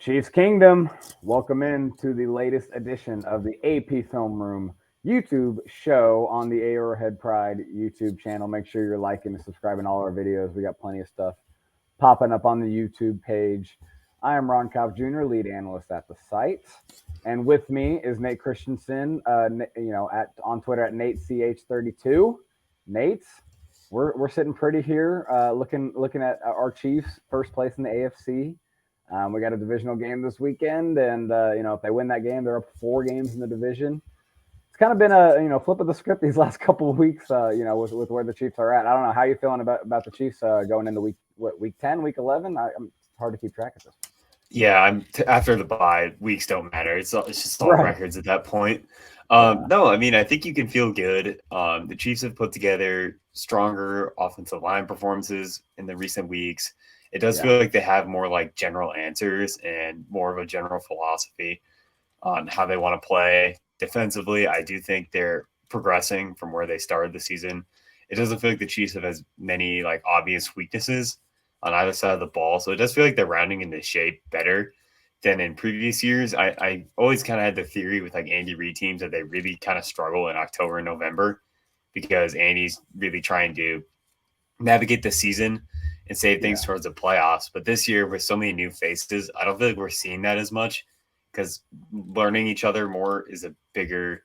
Chiefs Kingdom, welcome in to the latest edition of the AP Film Room YouTube show on the Arrowhead Pride YouTube channel. Make sure you're liking and subscribing all our videos. We got plenty of stuff popping up on the YouTube page. I am Ron Kopp Jr., lead analyst at the site, and with me is Nate Christensen. On Twitter at NateCH32. Nate, we're sitting pretty here, looking at our Chiefs first place in the AFC. We got a divisional game this weekend, and if they win that game, they're up 4 games in the division. It's kind of been a flip of the script these last couple of weeks. With where the Chiefs are at. I don't know how you feeling about the Chiefs going into week 10, week 11. It's hard to keep track of this. Yeah, after the bye, weeks don't matter. It's just all records at that point. No, I mean, I think you can feel good. The Chiefs have put together stronger offensive line performances in the recent weeks. It does feel like they have more like general answers and more of a general philosophy on how they want to play. Defensively, I do think they're progressing from where they started the season. It doesn't feel like the Chiefs have as many like obvious weaknesses on either side of the ball. So it does feel like they're rounding into shape better than in previous years. I always kind of had the theory with like Andy Reid teams that they really kind of struggle in October and November because Andy's really trying to navigate the season and save things towards the playoffs. But this year, with so many new faces, I don't feel like we're seeing that as much because learning each other more is a bigger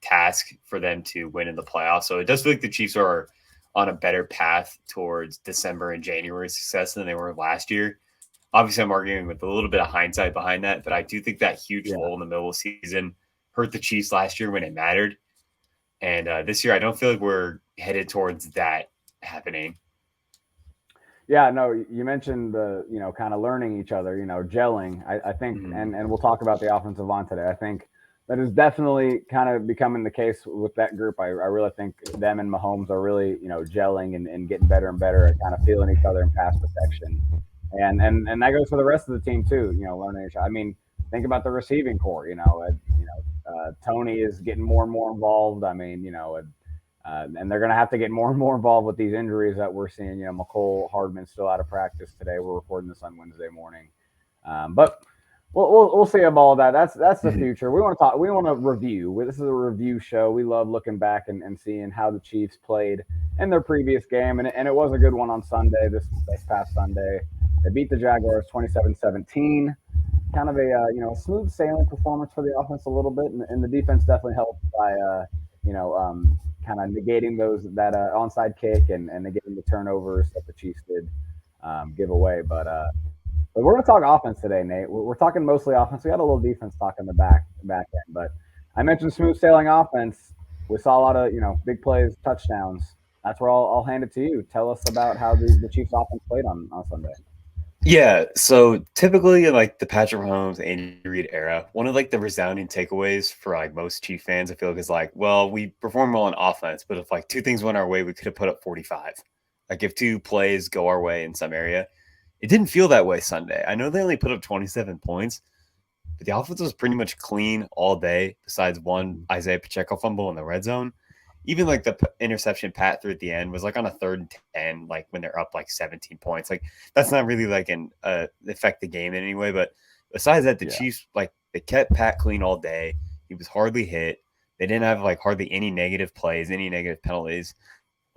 task for them to win in the playoffs. So it does feel like the Chiefs are on a better path towards December and January success than they were last year. Obviously, I'm arguing with a little bit of hindsight behind that, but I do think that huge lull in the middle of the season hurt the Chiefs last year when it mattered. And this year, I don't feel like we're headed towards that happening. Yeah, no, you mentioned the, kind of learning each other, gelling. I think, and we'll talk about the offensive line today. I think that is definitely kind of becoming the case with that group. I really think them and Mahomes are really, gelling and getting better and better at kind of feeling each other in pass protection. And that goes for the rest of the team too, learning each other. I mean, think about the receiving core, Tony is getting more and more involved. I mean, and they're going to have to get more and more involved with these injuries that we're seeing. McCole Hardman's still out of practice today. We're recording this on Wednesday morning, but we'll see about all that. That's the future. We want to talk. We want to review. This is a review show. We love looking back and seeing how the Chiefs played in their previous game, and it was a good one on Sunday. This past Sunday, they beat the Jaguars 27-17. Kind of a smooth sailing performance for the offense a little bit, and the defense definitely helped by kind of negating that onside kick and negating the turnovers that the Chiefs did give away. But we're going to talk offense today, Nate. We're talking mostly offense. We got a little defense talk in the back end, but I mentioned smooth sailing offense. We saw a lot of big plays, touchdowns. That's where I'll hand it to you. Tell us about how the Chiefs offense played on Sunday. Yeah, so typically in like the Patrick Mahomes, Andy Reid era, one of like the resounding takeaways for like most Chief fans, I feel like is like, well, we performed well on offense, but if like 2 things went our way, we could have put up 45. Like if 2 plays go our way in some area, it didn't feel that way Sunday. I know they only put up 27 points, but the offense was pretty much clean all day, besides one Isaiah Pacheco fumble in the red zone. Even like the interception Pat threw at the end was like on a 3rd and 10, like when they're up like 17 points. Like that's not really like an affect the game in any way. But besides that, the Chiefs, like they kept Pat clean all day. He was hardly hit. They didn't have like hardly any negative plays, any negative penalties.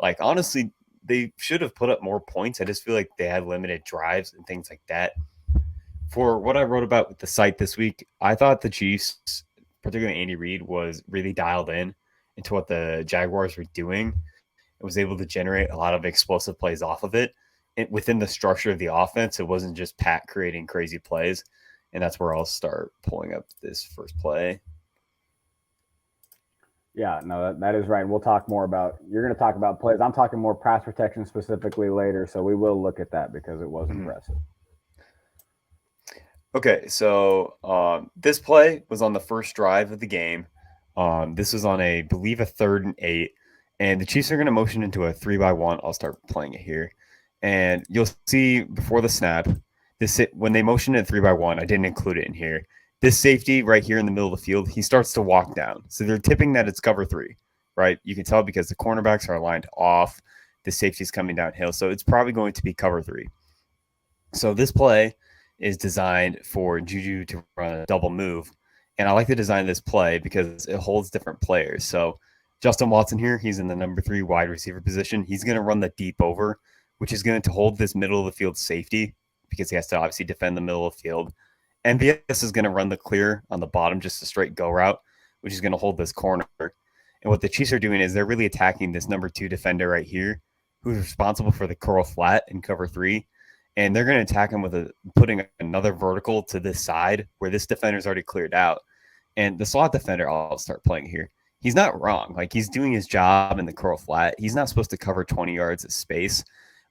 Like honestly, they should have put up more points. I just feel like they had limited drives and things like that. For what I wrote about with the site this week, I thought the Chiefs, particularly Andy Reid, was really dialed in into what the Jaguars were doing. It was able to generate a lot of explosive plays off of it. Within the structure of the offense, it wasn't just Pat creating crazy plays. And that's where I'll start pulling up this first play. Yeah, no, that is right. We'll talk more about, you're going to talk about plays. I'm talking more pass protection specifically later. So we will look at that because it was impressive. Okay, so this play was on the first drive of the game. This was on I believe a 3rd and 8, and the Chiefs are going to motion into a 3-by-1. I'll start playing it here, and you'll see before the snap, when they motion it 3-by-1, I didn't include it in here. This safety right here in the middle of the field, he starts to walk down, so they're tipping that it's cover 3, right? You can tell because the cornerbacks are lined off, the safety's coming downhill, so it's probably going to be cover 3. So this play is designed for Juju to run a double move. And I like the design of this play because it holds different players. So Justin Watson here, he's in the number 3 wide receiver position. He's going to run the deep over, which is going to hold this middle of the field safety because he has to obviously defend the middle of the field. MVS is going to run the clear on the bottom, just a straight go route, which is going to hold this corner. And what the Chiefs are doing is they're really attacking this number 2 defender right here, who's responsible for the curl flat in cover 3. And they're going to attack him with putting another vertical to this side where this defender's already cleared out. And the slot defender, I'll start playing here. He's not wrong. Like, he's doing his job in the curl flat. He's not supposed to cover 20 yards of space.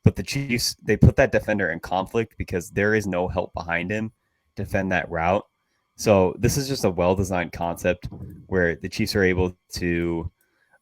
But the Chiefs, they put that defender in conflict because there is no help behind him to defend that route. So this is just a well-designed concept where the Chiefs are able to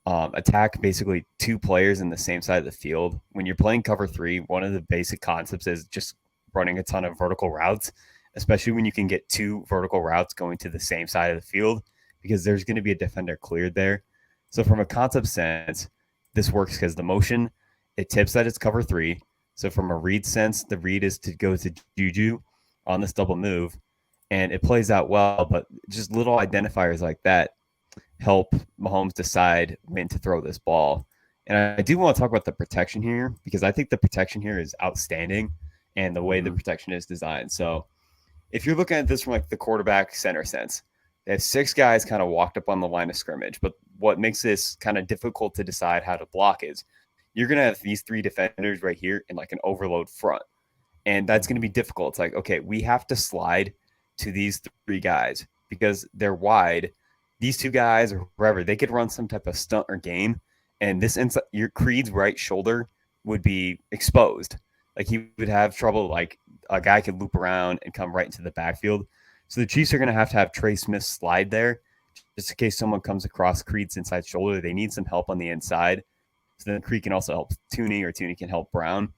attack basically 2 players in the same side of the field. When you're playing cover 3, one of the basic concepts is just running a ton of vertical routes, especially when you can get 2 vertical routes going to the same side of the field because there's going to be a defender cleared there. So from a concept sense, this works because the motion, it tips that it's cover 3. So from a read sense, the read is to go to Juju on this double move, and it plays out well, but just little identifiers like that help Mahomes decide when to throw this ball. And I do want to talk about the protection here because I think the protection here is outstanding and the way the protection is designed. So if you're looking at this from like the quarterback center sense, they have 6 guys kind of walked up on the line of scrimmage. But what makes this kind of difficult to decide how to block is you're going to have these 3 defenders right here in like an overload front. And that's going to be difficult. It's like, okay, we have to slide to these 3 guys because they're wide. These 2 guys or whoever, they could run some type of stunt or game. And this inside, your Creed's right shoulder would be exposed. Like he would have trouble, like a guy could loop around and come right into the backfield. So the Chiefs are going to have Trey Smith slide there just in case someone comes across Creed's inside shoulder. They need some help on the inside. So then Creed can also help Tooney or Tooney can help Brown.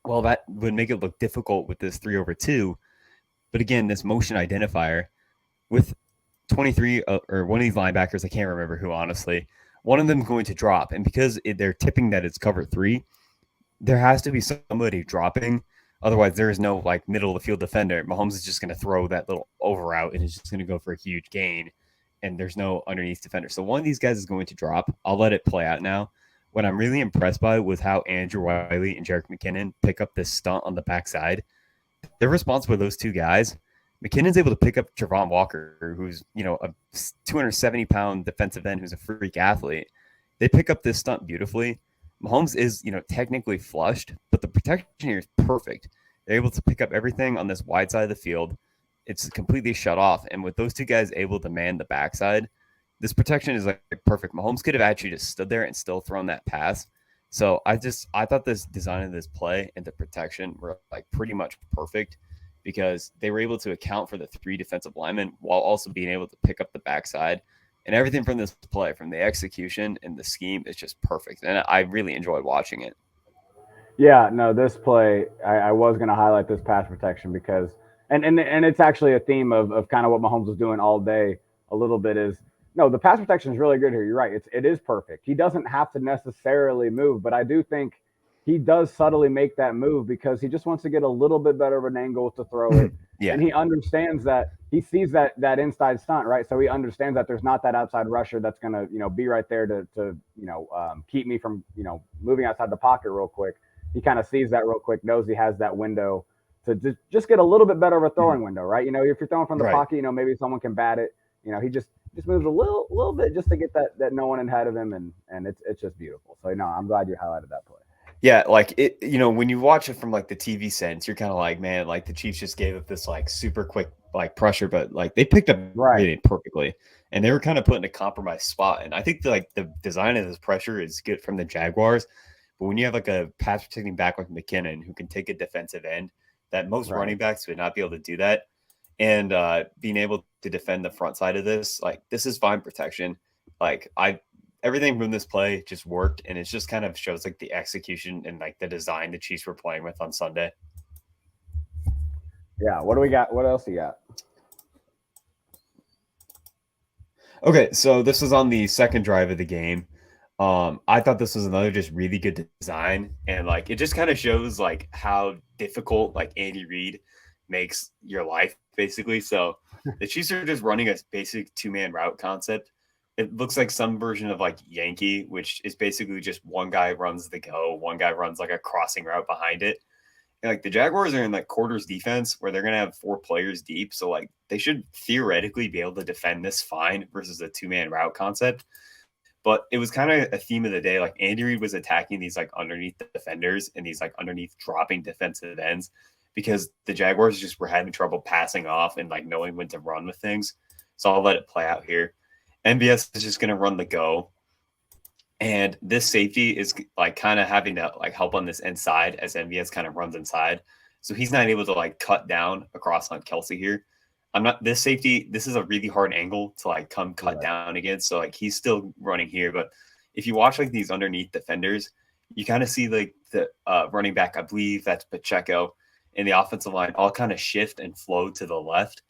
Well, that would make it look difficult with this 3/2. But again, this motion identifier with 23 or one of these linebackers, I can't remember who, honestly, one of them going to drop. And because they're tipping that it's cover 3, there has to be somebody dropping. Otherwise, there is no like middle of the field defender. Mahomes is just going to throw that little over out and it's just going to go for a huge gain. And there's no underneath defender. So one of these guys is going to drop. I'll let it play out now. What I'm really impressed by was how Andrew Wiley and Jerick McKinnon pick up this stunt on the backside. They're responsible for those 2 guys. McKinnon's able to pick up Javon Walker, who's, a 270-pound defensive end who's a freak athlete. They pick up this stunt beautifully. Mahomes is, technically flushed, but the protection here is perfect. They're able to pick up everything on this wide side of the field. It's completely shut off. And with those 2 guys able to man the backside, this protection is like perfect. Mahomes could have actually just stood there and still thrown that pass. So I thought this design of this play and the protection were like pretty much perfect because they were able to account for the 3 defensive linemen while also being able to pick up the backside. And everything from this play, from the execution and the scheme, is just perfect. And I really enjoyed watching it. Yeah, no, this play, I was going to highlight this pass protection because, and it's actually a theme of kind of what Mahomes was doing all day a little bit is, no, the pass protection is really good here. You're right. It is perfect. He doesn't have to necessarily move, but I do think he does subtly make that move because he just wants to get a little bit better of an angle to throw it. Yeah. And he understands that he sees that inside stunt, right? So he understands that there's not that outside rusher that's going to, be right there to keep me from, moving outside the pocket real quick. He kind of sees that real quick, knows he has that window to just get a little bit better of a throwing window, right? If you're throwing from the pocket, maybe someone can bat it. He just moves a little bit just to get that no one ahead of him, and it's just beautiful. So I'm glad you highlighted that play. Yeah, like it, when you watch it from like the TV sense, you're kind of like, man, like the Chiefs just gave up this like super quick like pressure, but like they picked up really perfectly, and they were kind of put in a compromised spot. And I think the design of this pressure is good from the Jaguars, but when you have like a pass protecting back like McKinnon who can take a defensive end, that most running backs would not be able to do that. And being able to defend the front side of this, like this is fine protection. Like everything from this play just worked, and it just kind of shows like the execution and like the design the Chiefs were playing with on Sunday. Yeah, what do we got? What else you got? Okay, so this was on the second drive of the game. I thought this was another just really good design, and like it just kind of shows like how difficult like Andy Reid makes your life basically. So the Chiefs are just running a basic 2-man route concept. It looks like some version of like Yankee, which is basically just one guy runs the go, one guy runs like a crossing route behind it. And like the Jaguars are in like quarters defense where they're going to have 4 players deep. So like they should theoretically be able to defend this fine versus a 2-man route concept. But it was kind of a theme of the day. Like Andy Reid was attacking these like underneath defenders and these like underneath dropping defensive ends because the Jaguars just were having trouble passing off and like knowing when to run with things. So I'll let it play out here. MBS is just going to run the go. And this safety is like kind of having to like help on this inside as MBS kind of runs inside. So he's not able to like cut down across on Kelsey here. This safety, this is a really hard angle to like come cut down against. So like he's still running here. But if you watch like these underneath defenders, you kind of see like the running back, I believe that's Pacheco, and the offensive line all kind of shift and flow to the left.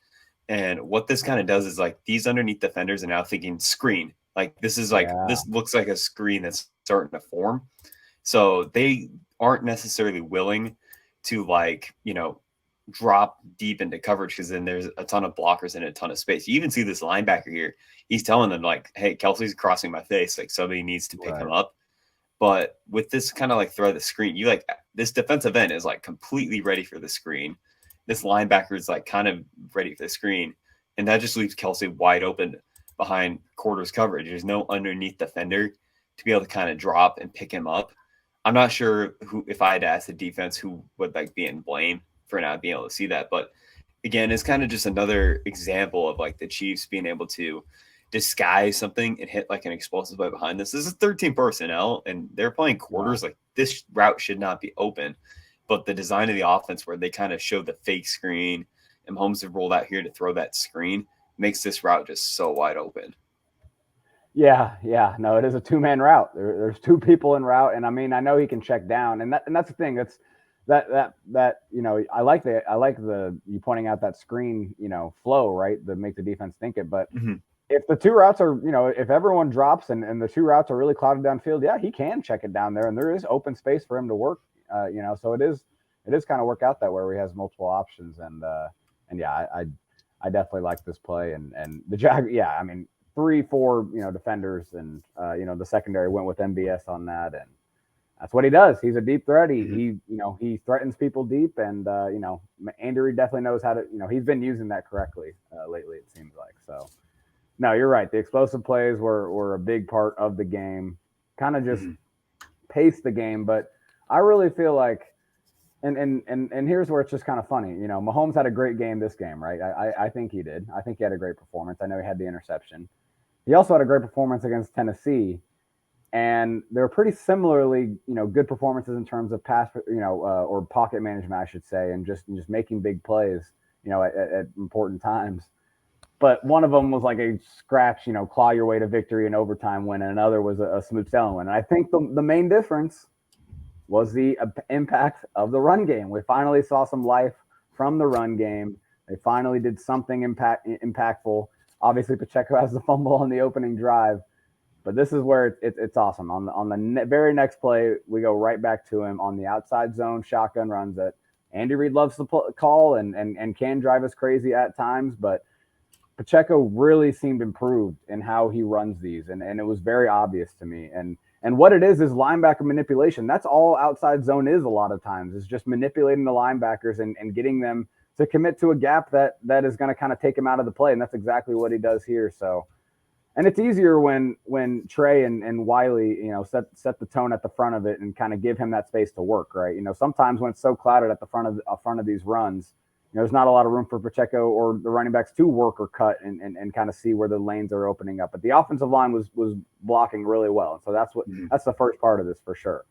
And what this kind of does is like these underneath defenders are now thinking screen. Like this is like, this looks like a screen that's starting to form. So they aren't necessarily willing to like, you know, drop deep into coverage because then there's a ton of blockers and a ton of space. You even see this linebacker here. He's telling them like, hey, Kelsey's crossing my face. Like somebody needs to pick him up. But with this kind of like throw the screen, you like this defensive end is like completely ready for the screen. This linebacker is like kind of ready for the screen. And that just leaves Kelsey wide open behind quarters coverage. There's no underneath defender to be able to kind of drop and pick him up. I'm not sure who, if I had to ask the defense, who would like be in blame for not being able to see that. But again, it's kind of just another example of like the Chiefs being able to disguise something and hit like an explosive play behind this. This is 13 personnel and they're playing quarters. Like this route should not be open, but the design of the offense where they kind of show the fake screen and Mahomes have rolled out here to throw that screen makes this route just so wide open. Yeah. No, it is a 2-man route. There's 2 people in route. And I mean, I know he can check down and that's the thing. That's that, you know, I like the, you pointing out that screen, you know, flow, right. To make the defense think it, but if the 2 routes are, you know, if everyone drops and the 2 routes are really clouded downfield, yeah, he can check it down there and there is open space for him to work, you know, so it is kind of work out that way where he has multiple options. And yeah, I definitely like this play and the Jag. Yeah. I mean, 3-4, you know, defenders and, you know, the secondary went with MBS on that. And that's what he does. He's a deep threat. He you know, he threatens people deep and, you know, Andy Reid definitely knows how to, you know, he's been using that correctly lately, it seems like. So, no, you're right. The explosive plays were a big part of the game, kind of just paced the game. But I really feel like, and here's where it's just kind of funny. You know, Mahomes had a great game this game, right? I think he did. I think he had a great performance. I know he had the interception. He also had a great performance against Tennessee. And they're pretty similarly, you know, good performances in terms of pass, you know, or pocket management, I should say, and just making big plays, you know, at important times. But one of them was like a scratch, you know, claw your way to victory and overtime win, and another was a smooth sailing win. And I think the main difference was the impact of the run game. We finally saw some life from the run game. They finally did something impactful. Obviously, Pacheco has the fumble on the opening drive, but this is where it's awesome. On the very next play, we go right back to him on the outside zone shotgun runs that Andy Reid loves to call and can drive us crazy at times, but Pacheco really seemed improved in how he runs these, and it was very obvious to me. And what it is linebacker manipulation. That's all outside zone is a lot of times, is just manipulating the linebackers and getting them to commit to a gap that is going to kind of take him out of the play, and that's exactly what he does here. So, and it's easier when Trey and Wiley, you know, set the tone at the front of it and kind of give him that space to work, right? You know, sometimes when it's so clouded at the front of these runs, you know, there's not a lot of room for Pacheco or the running backs to work or cut and kind of see where the lanes are opening up. But the offensive line was blocking really well. So that's the first part of this for sure.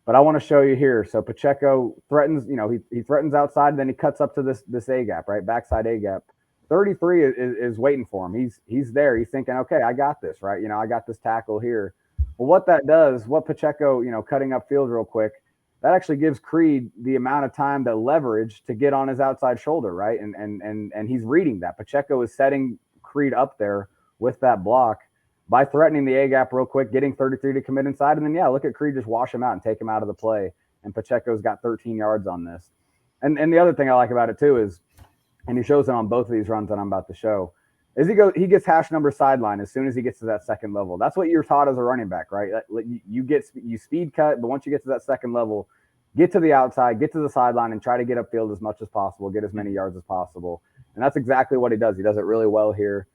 But I want to show you here. So Pacheco threatens, you know, he threatens outside, then he cuts up to this A gap, right? Backside A gap. 33 is waiting for him. He's there. He's thinking, okay, I got this, right? You know, I got this tackle here. Well, what that does, what Pacheco, you know, cutting up field real quick, that actually gives Creed the amount of time to leverage to get on his outside shoulder, right? And he's reading that. Pacheco is setting Creed up there with that block by threatening the A gap real quick, getting 33 to commit inside, and then look at Creed just wash him out and take him out of the play. And Pacheco's got 13 yards on this. And the other thing I like about it too is, and he shows it on both of these runs that I'm about to show, is he gets hash number sideline as soon as he gets to that second level. That's what you're taught as a running back, right? You speed cut, but once you get to that second level, get to the outside, get to the sideline, and try to get upfield as much as possible, get as many yards as possible. And that's exactly what he does. He does it really well here.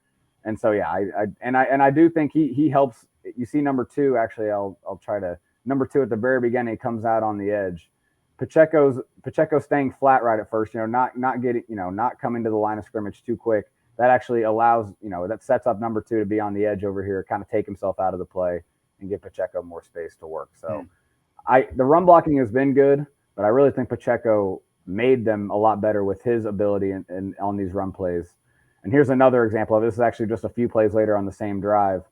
And so yeah, I do think he helps. You see number 2, actually I'll try to, number 2 at the very beginning, he comes out on the edge. Pacheco staying flat right at first, not getting, not coming to the line of scrimmage too quick. That actually allows, that sets up number 2 to be on the edge over here, kind of take himself out of the play and give Pacheco more space to work. So the run blocking has been good, but I really think Pacheco made them a lot better with his ability and on these run plays. And here's another example of this. Is actually just a few plays later on the same drive.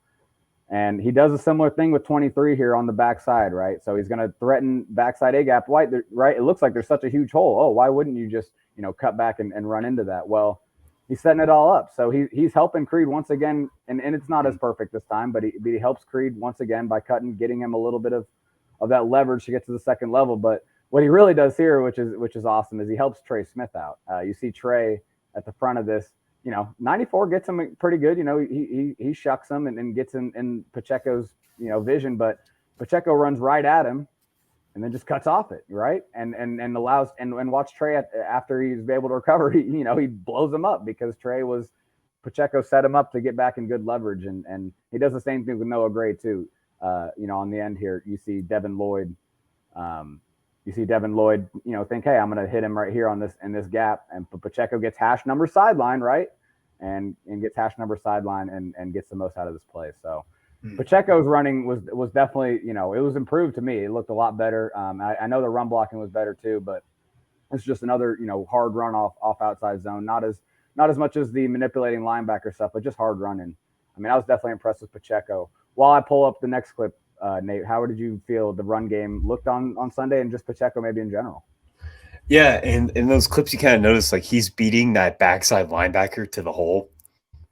And he does a similar thing with 23 here on the backside, right? So he's going to threaten backside A-gap, right? It looks like there's such a huge hole. Oh, why wouldn't you just, cut back and run into that? Well, he's setting it all up. So he's helping Creed once again, and it's not as perfect this time, but he helps Creed once again by getting him a little bit of that leverage to get to the second level. But what he really does here, which is awesome, is he helps Trey Smith out. You see Trey at the front of this. 94 gets him pretty good. He shucks him and gets in Pacheco's, vision, but Pacheco runs right at him and then just cuts off it, right? And allows and watch Trey after he's able to recover. He blows him up because Pacheco set him up to get back in good leverage, and he does the same thing with Noah Gray too. On the end here, you see Devin Lloyd. Think, hey, I'm going to hit him right here in this gap. And Pacheco gets hash number sideline, right? And gets hash number sideline and gets the most out of this play. So Pacheco's running was definitely, it was improved to me. It looked a lot better. I know the run blocking was better too, but it's just another, hard run off outside zone. Not as much as the manipulating linebacker stuff, but just hard running. I mean, I was definitely impressed with Pacheco. While I pull up the next clip, Nate, how did you feel the run game looked on Sunday, and just Pacheco maybe in general? Yeah, and in those clips you kind of notice like he's beating that backside linebacker to the hole.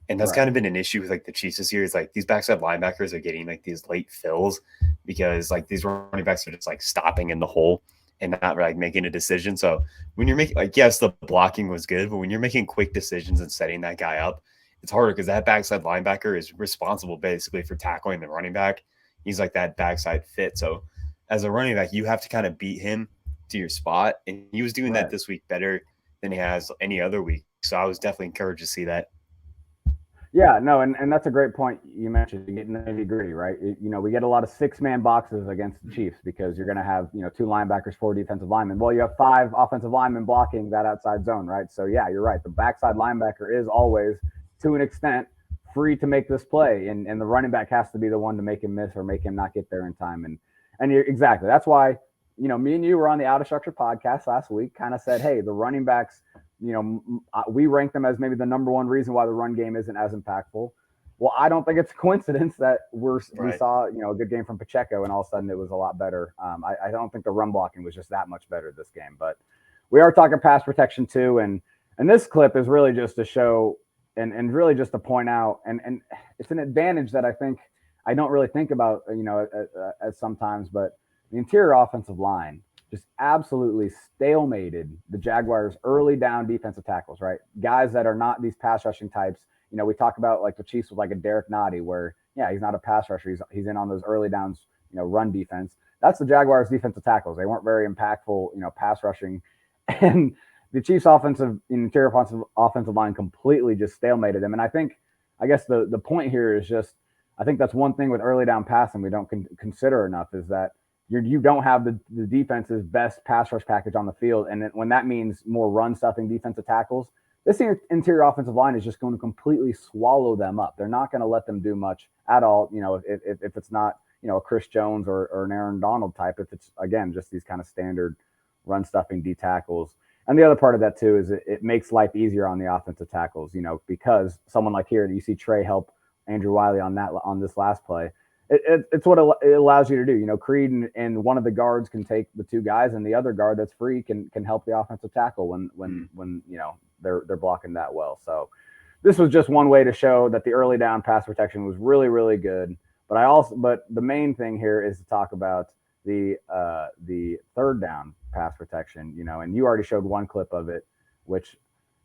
And that's kind of been an issue with like the Chiefs this year. Is like these backside linebackers are getting like these late fills because like these running backs are just like stopping in the hole and not like making a decision. So when you're making like, yes, the blocking was good, but when you're making quick decisions and setting that guy up, it's harder because that backside linebacker is responsible basically for tackling the running back. He's like that backside fit. So as a running back, you have to kind of beat him to your spot. And he was doing that this week better than he has any other week. So I was definitely encouraged to see that. Yeah, no, and that's a great point you mentioned. You get in the nitty-gritty, right? We get a lot of 6-man boxes against the Chiefs because you're going to have 2 linebackers, 4 defensive linemen. Well, you have 5 offensive linemen blocking that outside zone, right? So yeah, you're right. The backside linebacker is always, to an extent, free to make this play, and the running back has to be the one to make him miss or make him not get there in time. And you're, exactly, that's why me and you were on the Out of Structure podcast last week. Kind of said, hey, the running backs. We rank them as maybe the number one reason why the run game isn't as impactful. Well, I don't think it's a coincidence that we saw, a good game from Pacheco and all of a sudden it was a lot better. I don't think the run blocking was just that much better this game, but we are talking pass protection too. And this clip is really just to show and really just to point out, and it's an advantage that I think I don't really think about, as sometimes, but the interior offensive line just absolutely stalemated the Jaguars' early down defensive tackles, right? Guys that are not these pass rushing types. We talk about like the Chiefs with like a Derek Nottie, where he's not a pass rusher. He's in on those early downs, run defense. That's the Jaguars' defensive tackles. They weren't very impactful, pass rushing, and the Chiefs' interior offensive line completely just stalemated them. And I guess the point here is just, I think that's one thing with early down passing we don't consider enough is that you don't have the defense's best pass rush package on the field. And when that means more run stuffing defensive tackles, this interior offensive line is just going to completely swallow them up. They're not going to let them do much at all. If it's not, a Chris Jones or an Aaron Donald type, if it's, again, just these kind of standard run stuffing D tackles. And the other part of that too, is it makes life easier on the offensive tackles, because someone like here, you see Trey help Andrew Wiley on this last play. It's what it allows you to do. Creed and one of the guards can take the 2 guys, and the other guard that's free can help the offensive tackle when they're blocking that well. So this was just one way to show that the early down pass protection was really, really good. But the main thing here is to talk about the third down pass protection, and you already showed one clip of it, which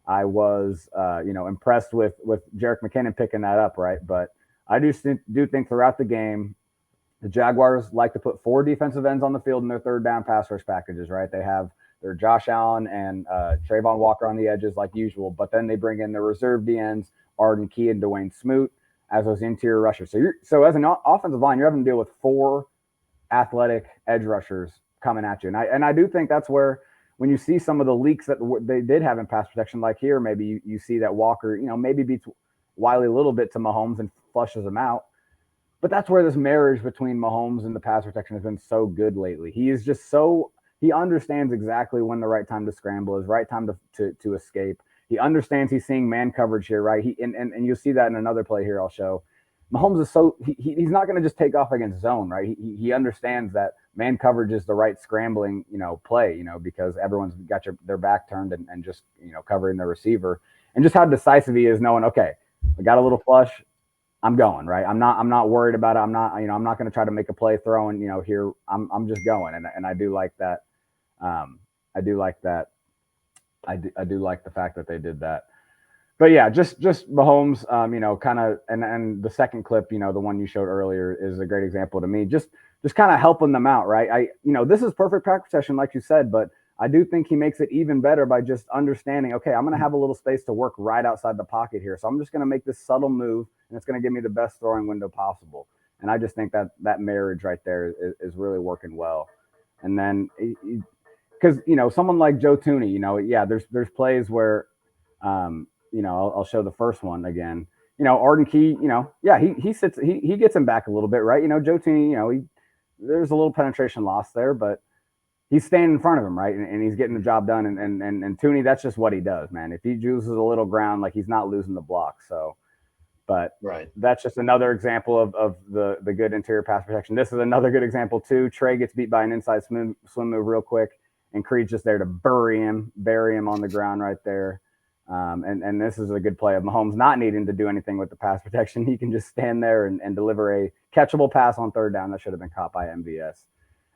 I was impressed with Jerick McKinnon picking that up, right? But I do think throughout the game, the Jaguars like to put 4 defensive ends on the field in their third down pass rush packages, right? They have their Josh Allen and Trayvon Walker on the edges like usual, but then they bring in their reserve DNs, Arden Key and Dwayne Smoot as those interior rushers. So as an offensive line, you're having to deal with 4 athletic edge rushers coming at you, and I do think that's where when you see some of the leaks that they did have in pass protection, like here, maybe you see that Walker, maybe beats Wiley a little bit to Mahomes and flushes him out. But that's where this marriage between Mahomes and the pass protection has been so good lately. He is just he understands exactly when the right time to scramble is, right time to escape. He understands he's seeing man coverage here, right? And you'll see that in another play here I'll show. Mahomes is he's not going to just take off against zone, right? He understands that man coverage is the right scrambling, play, because everyone's got their back turned and just, covering the receiver, and just how decisive he is knowing, okay, I got a little flush, I'm going, right. I'm not worried about it. I'm not going to try to make a play throwing, here. I'm just going. And I do like that. I do like that. I do like the fact that they did that. But yeah, just Mahomes, kind of, and the second clip, the one you showed earlier is a great example to me. Just kind of helping them out, right? This is perfect pass protection, like you said, but I do think he makes it even better by just understanding, okay, I'm going to have a little space to work right outside the pocket here. So I'm just going to make this subtle move, and it's going to give me the best throwing window possible. And I just think that marriage right there is really working well. And then, because, someone like Joe Thuney, there's plays where, I'll show the first one again. Arden Key, he sits, he gets him back a little bit, right? Joe Thuney, there's a little penetration loss there, but he's staying in front of him, right? And he's getting the job done. And Thuney, that's just what he does, man. If he uses a little ground, like, he's not losing the block. So, but right, that's just another example of the good interior pass protection. This is another good example too. Trey gets beat by an inside swim move real quick, and Creed's just there to bury him on the ground right there. And this is a good play of Mahomes not needing to do anything with the pass protection. He can just stand there and deliver a catchable pass on third down that should have been caught by MVS.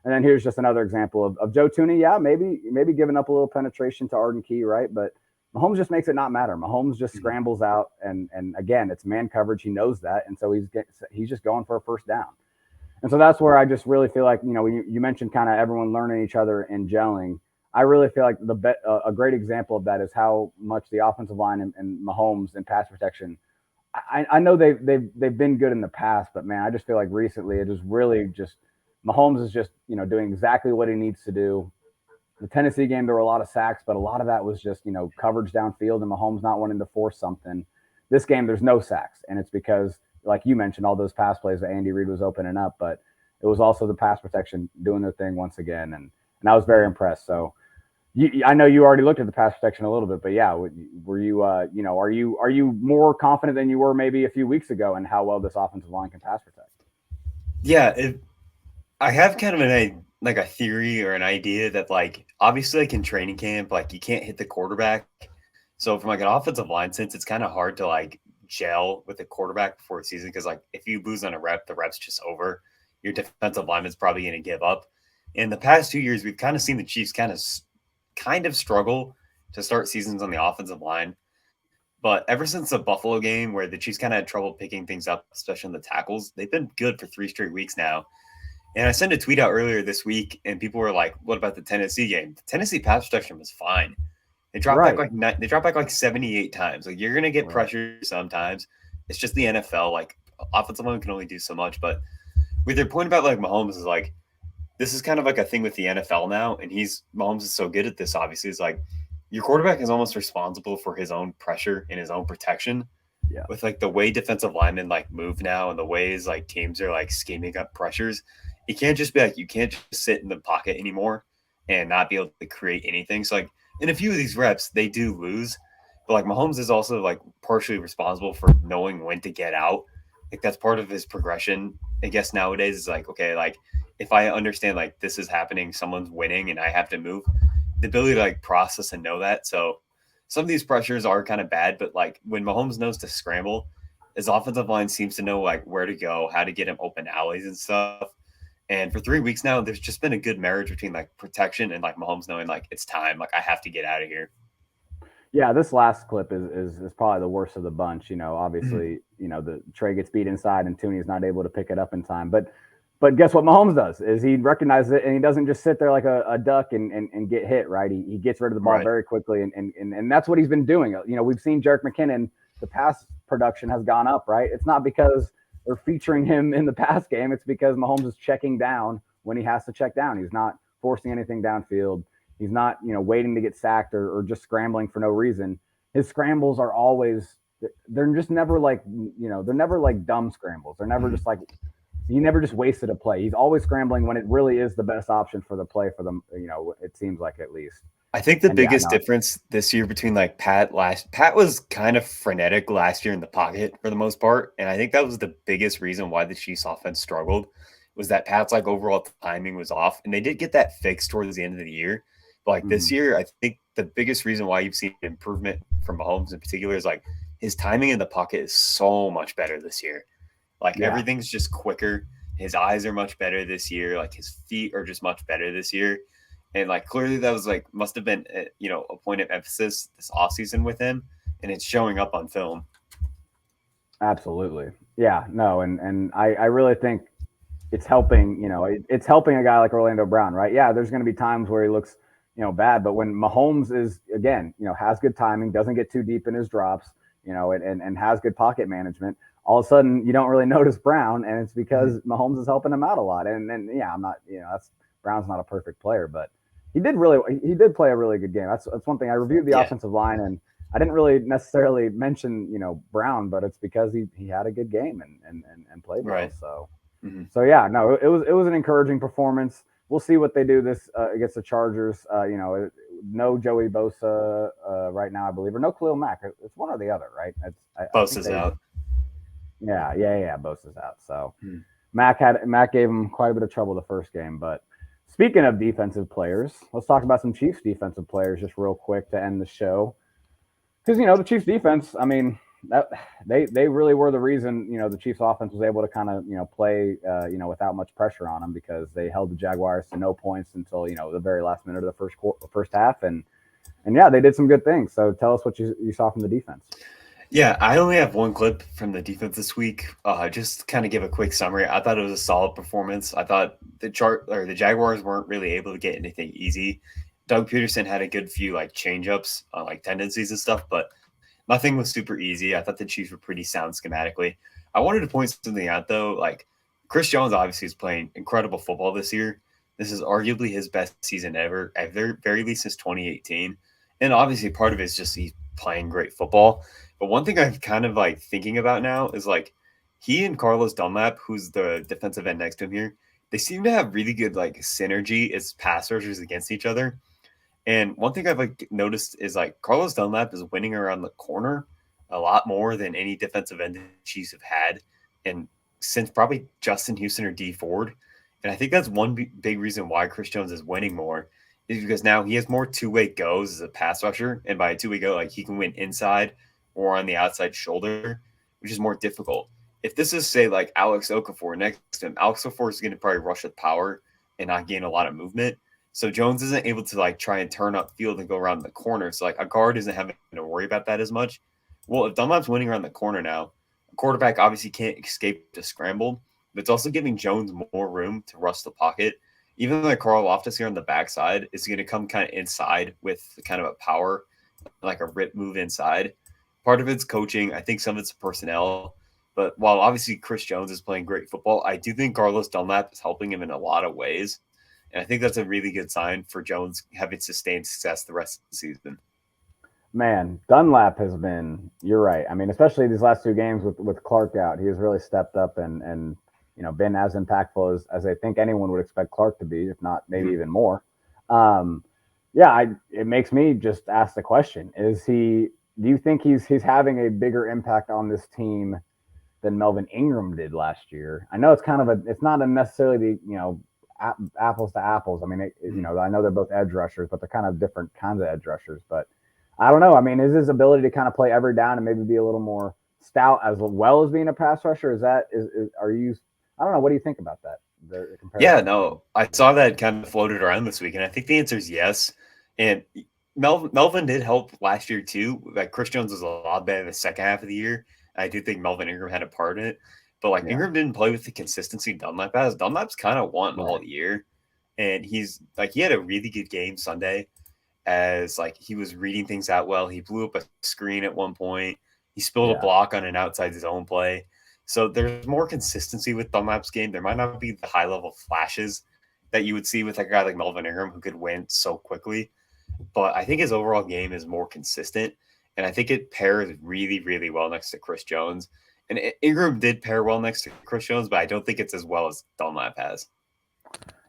And then here's just another example of Joe Thuney. Yeah, maybe giving up a little penetration to Arden Key, right? But Mahomes just makes it not matter. Mahomes just scrambles out, and again, it's man coverage. He knows that, and so he's just going for a first down. And so that's where I just really feel like, you mentioned kind of everyone learning each other and gelling. I really feel like a great example of that is how much the offensive line and Mahomes and pass protection. I know they've been good in the past, but man, I just feel like recently it is really just Mahomes is just doing exactly what he needs to do. The Tennessee game, there were a lot of sacks, but a lot of that was just coverage downfield and Mahomes not wanting to force something. This game, there's no sacks, and it's because, like you mentioned, all those pass plays that Andy Reid was opening up, but it was also the pass protection doing their thing once again, and I was very impressed. So. I know you already looked at the pass protection a little bit, but yeah, were you, are you more confident than you were maybe a few weeks ago in how well this offensive line can pass protect? Yeah, I have kind of a theory or an idea that, like, obviously, like, in training camp, like, you can't hit the quarterback. So from, like, an offensive line sense, it's kind of hard to, like, gel with the quarterback before a season, because, like, if you lose on a rep, the rep's just over. Your defensive lineman's probably going to give up. In the past 2 years, we've kind of seen the Chiefs kind of struggle to start seasons on the offensive line. But ever since the Buffalo game, where the Chiefs kind of had trouble picking things up, especially on the tackles, they've been good for 3 straight weeks now. And I sent a tweet out earlier this week, and people were like, "What about the Tennessee game? The Tennessee pass protection was fine. They dropped back like 78 times. Like, you're gonna get pressure sometimes. It's just the NFL. Like, offensive line can only do so much. But with your point about, like, Mahomes is like, this is kind of like a thing with the NFL now, and Mahomes is so good at this. Obviously, it's like your quarterback is almost responsible for his own pressure and his own protection. Yeah. With, like, the way defensive linemen, like, move now, and the ways, like, teams are, like, scheming up pressures, it can't just be like, you can't just sit in the pocket anymore and not be able to create anything. So, like, in a few of these reps, they do lose, but, like, Mahomes is also, like, partially responsible for knowing when to get out. Like, that's part of his progression, I guess, nowadays. Is like, okay, like, if I understand, like, this is happening, someone's winning and I have to move, the ability to, like, process and know that. So some of these pressures are kind of bad, but, like, when Mahomes knows to scramble, his offensive line seems to know, like, where to go, how to get him open alleys and stuff. And for 3 weeks now, there's just been a good marriage between like protection and like Mahomes knowing like it's time, like I have to get out of here. Yeah, this last clip is probably the worst of the bunch. Obviously, the Trey gets beat inside and Tooney's not able to pick it up in time. But guess what Mahomes does is he recognizes it and he doesn't just sit there like a duck and get hit, right? He gets rid of the ball very quickly and that's what he's been doing. We've seen Jerick McKinnon, the pass production has gone up, right? It's not because they're featuring him in the pass game. It's because Mahomes is checking down when he has to check down. He's not forcing anything downfield. He's not, waiting to get sacked or just scrambling for no reason. His scrambles are always, they're just never like, they're never like dumb scrambles. They're never just like, he never just wasted a play. He's always scrambling when it really is the best option for the play for them. It seems like at least. I think the biggest difference this year between like Pat was kind of frenetic last year in the pocket for the most part. And I think that was the biggest reason why the Chiefs offense struggled was that Pat's like overall timing was off. And they did get that fixed towards the end of the year. But like this year, I think the biggest reason why you've seen improvement from Mahomes in particular is like his timing in the pocket is so much better this year. Like everything's just quicker. His eyes are much better this year. Like his feet are just much better this year. And like clearly that was like must have been a point of emphasis this offseason with him, and it's showing up on film. Absolutely. Yeah, no, and I really think it's helping, it's helping a guy like Orlando Brown, right? Yeah, there's going to be times where he looks bad. But when Mahomes is, again, has good timing, doesn't get too deep in his drops, and has good pocket management, all of a sudden you don't really notice Brown. And it's because Mahomes is helping him out a lot. And yeah, I'm not, Brown's not a perfect player, but he did play a really good game. That's one thing. I reviewed the offensive line and I didn't really necessarily mention, Brown, but it's because he had a good game and played well. So, so yeah, no, it was an encouraging performance. We'll see what they do this against the Chargers. No Joey Bosa right now, I believe, or no Khalil Mack. It's one or the other, right? Bosa's out. Yeah, Bosa's out. So Mack gave him quite a bit of trouble the first game. But speaking of defensive players, let's talk about some Chiefs defensive players just real quick to end the show. Because the Chiefs defense, I mean, that they really were the reason the Chiefs offense was able to kind of play without much pressure on them because they held the Jaguars to no points until the very last minute of the first half and yeah, they did some good things. So tell us what you saw from the defense. Yeah, I only have one clip from the defense this week. Just kind of give a quick summary. I thought it was a solid performance. I thought the Jaguars weren't really able to get anything easy. Doug Peterson had a good few like change-ups, like tendencies and stuff, but nothing was super easy. I thought the Chiefs were pretty sound schematically. I wanted to point something out, though. Like, Chris Jones obviously is playing incredible football this year. This is arguably his best season ever, at the very least since 2018. And obviously part of it is just he's playing great football. But one thing I'm kind of like thinking about now is like he and Carlos Dunlap, who's the defensive end next to him here, they seem to have really good like synergy as pass rushers against each other. And one thing I've like noticed is like Carlos Dunlap is winning around the corner a lot more than any defensive end the Chiefs have had, and since probably Justin Houston or D Ford. And I think that's one big reason why Chris Jones is winning more is because now he has more two-way goes as a pass rusher, and by a two-way go, like he can win inside or on the outside shoulder, which is more difficult. If this is say like Alex Okafor next to him, Alex Okafor is going to probably rush with power and not gain a lot of movement. So Jones isn't able to like try and turn up field and go around the corner. So like a guard isn't having to worry about that as much. Well, if Dunlap's winning around the corner now, a quarterback obviously can't escape the scramble, but it's also giving Jones more room to rush the pocket. Even like Carl Loftus here on the backside is going to come kind of inside with kind of a power, like a rip move inside. Part of it's coaching. I think some of it's personnel. But while obviously Chris Jones is playing great football, I do think Carlos Dunlap is helping him in a lot of ways. And I think that's a really good sign for Jones having sustained success the rest of the season. Man, Dunlap has been, you're right. I mean, especially these last two games with Clark out, he has really stepped up and been as impactful as I think anyone would expect Clark to be, if not maybe even more. It makes me just ask the question, do you think he's having a bigger impact on this team than Melvin Ingram did last year? I know it's it's not necessarily apples to apples. I mean, I know they're both edge rushers, but they're kind of different kinds of edge rushers. But I don't know. I mean, is his ability to kind of play every down and maybe be a little more stout as well as being a pass rusher? I don't know. What do you think about that? the Yeah, comparison? no, I saw that kind of floated around this week, and I think the answer is yes. And Melvin did help last year too. Like Chris Jones was a lot better the second half of the year. I do think Melvin Ingram had a part in it, but like Yeah, Ingram didn't play with the consistency Dunlap has. Dunlap's kind of won right. all year, and he's like he had a really good game Sunday, as like he was reading things out well. He blew up a screen at one point. He spilled a Yeah, block on an outside zone play. So there's more consistency with Dunlap's game. There might not be the high level flashes that you would see with a guy like Melvin Ingram who could win so quickly. But I think his overall game is more consistent. And I think it pairs really, really well next to Chris Jones. And Ingram did pair well next to Chris Jones, but I don't think it's as well as Dunlap has.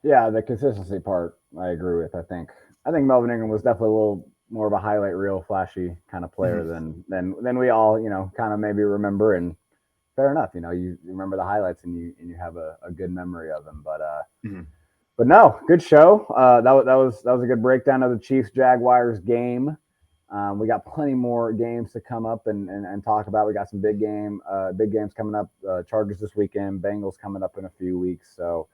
yeah. The consistency part, I agree with. I think Melvin Ingram was definitely a little more of a highlight reel, flashy kind of player Mm-hmm. than we all kind of maybe remember. And fair enough, you remember the highlights and you have a good memory of them. Mm-hmm. But no, good show. That was a good breakdown of the Chiefs Jaguars game. We got plenty more games to come up and talk about. We got some big games coming up. Chargers this weekend, Bengals coming up in a few weeks. So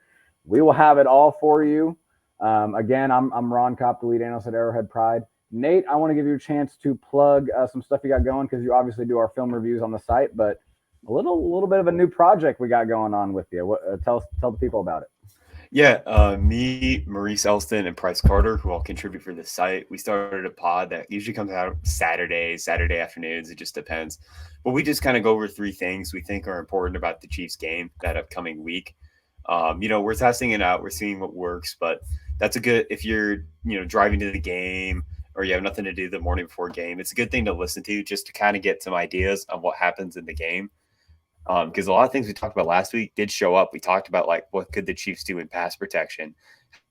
we will have it all for you. Again, I'm Ron Kopp, the lead analyst at Arrowhead Pride. Nate, I want to give you a chance to plug some stuff you got going because you obviously do our film reviews on the site, but a little bit of a new project we got going on with you. Tell the people about it. Yeah, me, Maurice Elston, and Price Carter, who all contribute for the site. We started a pod that usually comes out Saturday afternoons. It just depends. But we just kind of go over three things we think are important about the Chiefs game that upcoming week. We're testing it out. We're seeing what works, but that's a good, if you're, driving to the game or you have nothing to do the morning before game, it's a good thing to listen to just to kind of get some ideas on what happens in the game. Because a lot of things we talked about last week did show up. We talked about like what could the Chiefs do in pass protection,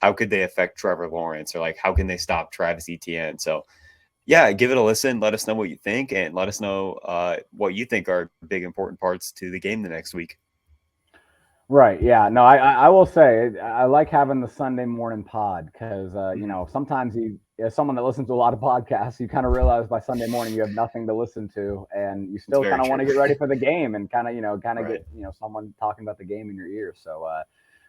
how could they affect Trevor Lawrence, or like how can they stop Travis Etienne. So yeah, give it a listen. Let us know what you think, and let us know what you think are big important parts to the game the next week. Right. Yeah. No, I will say I like having the Sunday morning pod because sometimes as someone that listens to a lot of podcasts, you kind of realize by Sunday morning you have nothing to listen to, and you It's still very kind of want true. to get ready for the game and kind of Right. get someone talking about the game in your ear. So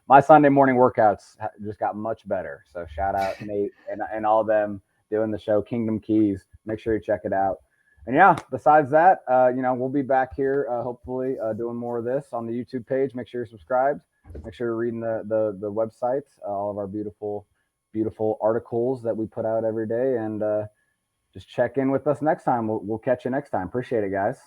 my Sunday morning workouts just got much better. So shout out Nate and all of them doing the show Kingdom Keys. Make sure you check it out. And yeah, besides that, we'll be back here hopefully doing more of this on the YouTube page. Make sure you're subscribed. Make sure you're reading the website, all of our beautiful articles that we put out every day, and just check in with us next time. We'll catch you next time. Appreciate it, guys.